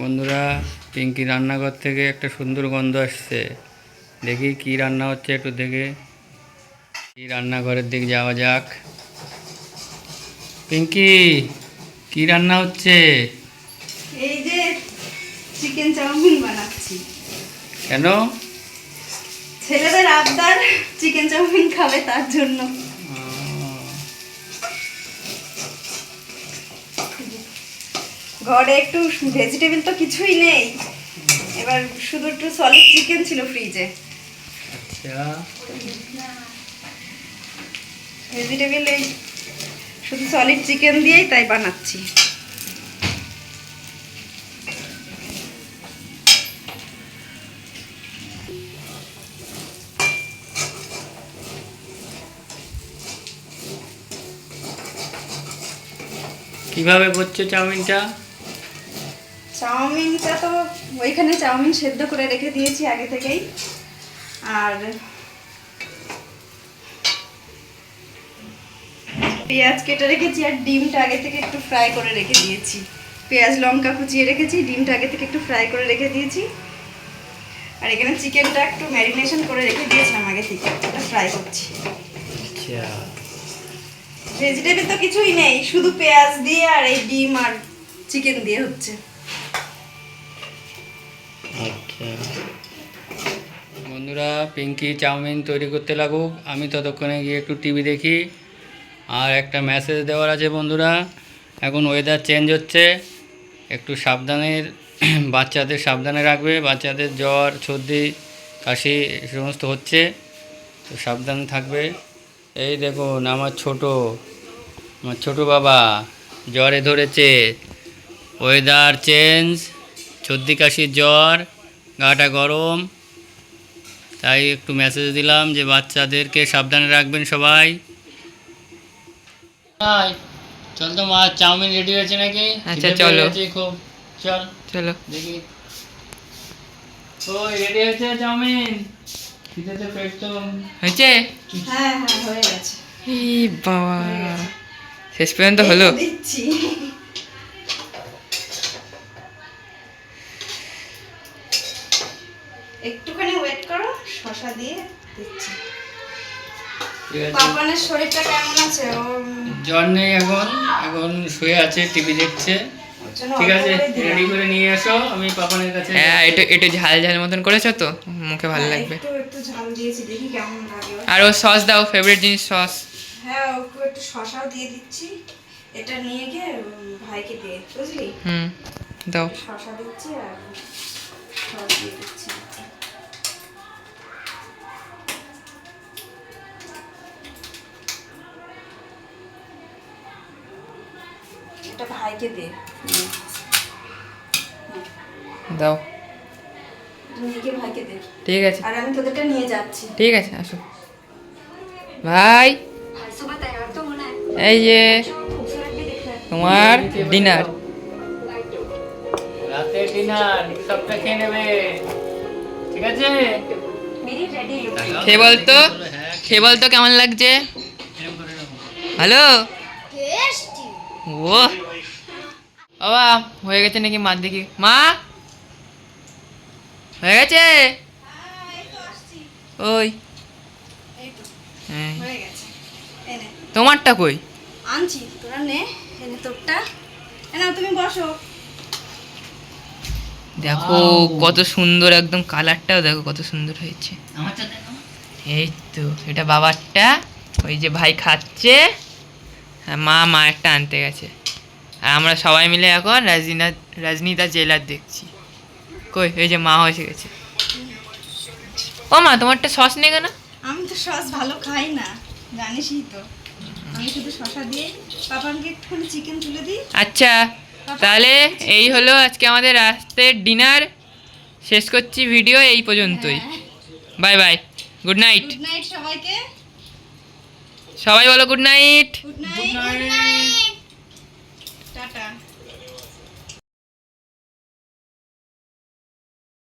বন্ধুরা, পিঙ্কি রান্নাঘর থেকে একটা সুন্দর গন্ধ আসছে। দেখি কি রান্না হচ্ছে, একটু দেখে কি রান্নাঘরের দিকে যাওয়া যাক। পিঙ্কি, কি রান্না হচ্ছে? এই যে চিকেন চাউমিন বানাচ্ছি। কেন? ছেলেদের আবদার চিকেন চাউমিন খাবে, তার জন্য। ঘরে একটু ভেজিটেবল তো কিছুই নেই, এবার শুধু একটু সলিড চিকেন ছিল ফ্রিজে। আচ্ছা, ভেজিটেবল এই শুধু সলিড চিকেন দিয়েই তাই বানাচ্ছি। কিভাবে করছো চাউমিনটা? চাউমিনটা তো ওইখানে চাউমিন সেদ্ধ করে রেখে দিয়েছি আগে থেকেই, আর পেঁয়াজ কেটে রেখেছি, আর ডিমটা আগে থেকে একটু ফ্রাই করে রেখে দিয়েছি। পেঁয়াজ লঙ্কা কুচিয়ে রেখেছি, ডিমটা আগে থেকে একটু ফ্রাই করে রেখে দিয়েছি। আর এখানে চিকেনটা একটু ম্যারিনেশন করে রেখে দিয়েছিলাম আগে থেকে, ওটা ফ্রাই করছি। আচ্ছা, ভেজিটেবল তো কিছুই নেই, শুধু পেঁয়াজ দিয়ে আর এই ডিম আর চিকেন দিয়ে হচ্ছে। আচ্ছা বন্ধুরা, পিঙ্কি চাউমিন তৈরি করতে লাগুক, আমি ততক্ষণে গিয়ে একটু টিভি দেখি। আর একটা মেসেজ দেওয়ার আছে বন্ধুরা, এখন ওয়েদার চেঞ্জ হচ্ছে, একটু সাবধানের বাচ্চাদের সাবধানে রাখবে। বাচ্চাদের জ্বর, সর্দি, কাশি এই সমস্ত হচ্ছে, তো সাবধানে থাকবে। এই দেখুন আমার ছোট বাবা জ্বরে ধরেছে। ওয়েদার চেঞ্জ, সর্দি কাশি জ্বর, গাটা গরম, তাই একটু মেসেজ দিলাম যে বাচ্চাদেরকে সাবধানে রাখবেন সবাই। চল তো মা, চাউমিন রেডি হয়েছে নাকি? আচ্ছা চলো, খুব চল চলো দেখি। ওই রেডি হয়েছে চাউমিন? খিদেতে পেট তো হয়েছে। হ্যাঁ হ্যাঁ, হয়ে গেছে। এই বাবা, শেষ পর্যন্ত হলো। এই তো দিচ্ছি। একটুখানি ওয়েট করো, শসা দিয়ে দিচ্ছি। ঠিক আছে। পাপানের শরীরটা কেমন আছে? ওর জ্বর নেই, এখন শুয়ে আছে, টিভি দেখছে। ওর জন্য ঠিক অল্প আছে, করে দিলাম। রেডি করে নিয়ে এসো, আমি পাপানের কাছে হ্যাঁ, একটু একটু ঝাল ঝাল মতন করেছো তো, মুখে ভালো হ্যাঁ, লাগবে। একটু একটু ঝাল দিয়েছি, দেখি কেমন লাগে ওর। আর ও সস দাও, ফেভারিট জিনিস সস। হ্যাঁ, ওকে একটু শসাও দিয়ে দিচ্ছি। এটা নিয়ে গিয়ে ভাইকে দিয়ে, বুঝলি? দাও। শসা দিচ্ছি আর সস দিয়ে দিচ্ছি। এটা ভাইকে দে। দাও। নিয়ে গিয়ে ভাইকে দে। ঠিক আছে, আর আমি তোদেরটা নিয়ে যাচ্ছি। ঠিক আছে, আসো ভাই। এই যে তোমার ডিনার। রাতের ডিনার সবটা খেয়ে নেবে, ঠিক আছে? খেয়ে বলতো, খেয়ে বলতো কেমন লাগছে? হ্যালো। ও বাবা, হয়ে গেছে নাকি? মার দেখি, মা হয়ে গেছে? ওই হ্যাঁ, হয়ে গেছে। এনে তোমারটা কই? আনছি, তোরা নে। এনে তোরটা। এনে তুমি বসো। দেখো কত সুন্দর, একদম কালারটাও দেখো কত সুন্দর হয়েছে। আমারটা দেখো। এই তো এটা বাবারটা, ওই যে ভাই খাচ্ছে, আর মা মায়েরটা আনতে গেছে। আর আমরা সবাই মিলে এখন রাজনীতা জেলার দেখছি। কই, এই যে মা এসে গেছে। ও মা, তোমারটা সস নেই কেন? আমি তো সস ভালো খাই না, জানিসই তো। আমি শুধু শসা দিয়ে পাপানকে একটুখানি চিকেন তুলে দিই। আচ্ছা, তাহলে এই হলো আজকে আমাদের রাতের ডিনার। শেষ করছি ভিডিও এই পর্যন্তই। Bye bye, good night. Good night সবাইকে। সবাই বলো গুড নাইট। Good night.